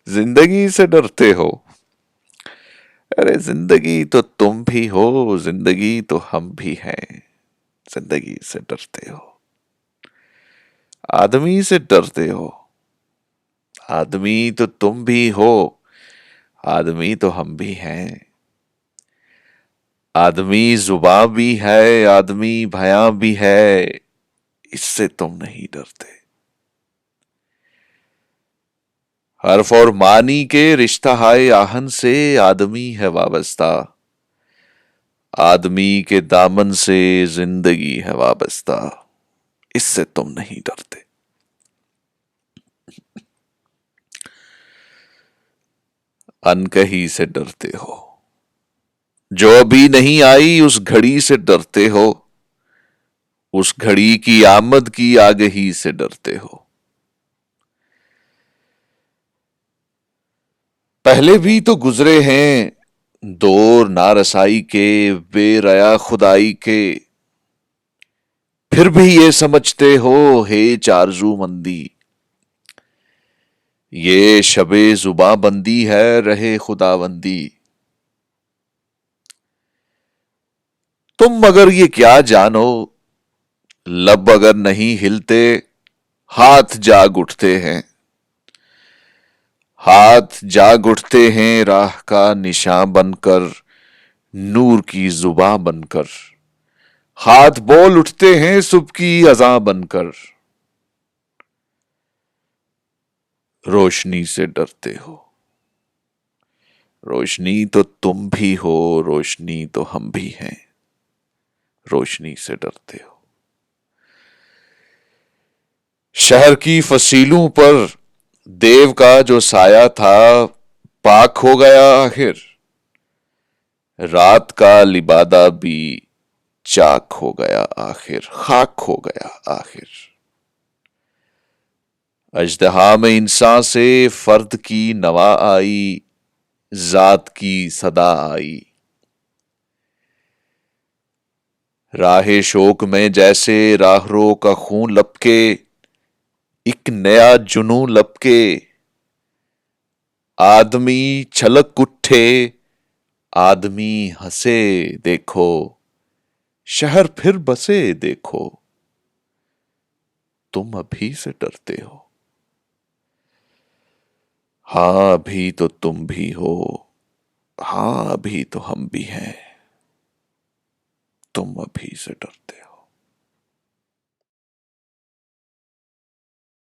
زندگی سے ڈرتے ہو؟ ارے زندگی تو تم بھی ہو، زندگی تو ہم بھی ہیں، زندگی سے ڈرتے ہو؟ آدمی سے ڈرتے ہو؟ آدمی تو تم بھی ہو، آدمی تو ہم بھی ہیں، آدمی زباں بھی ہے، آدمی بھیاں بھی ہے، اس سے تم نہیں ڈرتے؟ حرف اور معنی کے رشتہ ہائے آہن سے آدمی ہے وابستہ، آدمی کے دامن سے زندگی ہے وابستہ، اس سے تم نہیں ڈرتے؟ انکہی سے ڈرتے ہو؟ جو ابھی نہیں آئی اس گھڑی سے ڈرتے ہو؟ اس گھڑی کی آمد کی آگہی سے ڈرتے ہو؟ پہلے بھی تو گزرے ہیں دور نارسائی کے، بے ریا خدائی کے، پھر بھی یہ سمجھتے ہو ہیچ آرزو مندی، یہ شب زباں بندی ہے رہے خداوندی؟ تم مگر یہ کیا جانو، لب اگر نہیں ہلتے ہاتھ جاگ اٹھتے ہیں، ہاتھ جاگ اٹھتے ہیں راہ کا نشاں بن کر، نور کی زباں بن کر، ہاتھ بول اٹھتے ہیں صبح کی اذاں بن کر، روشنی سے ڈرتے ہو؟ روشنی تو تم بھی ہو، روشنی تو ہم بھی ہیں، روشنی سے ڈرتے ہو؟ شہر کی فصیلوں پر دیو کا جو سایہ تھا پاک ہو گیا آخر، رات کا لبادہ بھی چاک ہو گیا آخر، خاک ہو گیا آخر، اژدہا میں انسان سے فرد کی نوا آئی، ذات کی صدا آئی، راہ شوق میں جیسے راہ رو کا خون لپکے، ایک نیا جنوں لپکے، آدمی چھلک اٹھے، آدمی ہنسے دیکھو، شہر پھر بسے دیکھو، تم ابھی سے ڈرتے ہو؟ ہاں ابھی تو تم بھی ہو، ہاں ابھی تو ہم بھی ہیں، تم ابھی سے ڈرتے ہو؟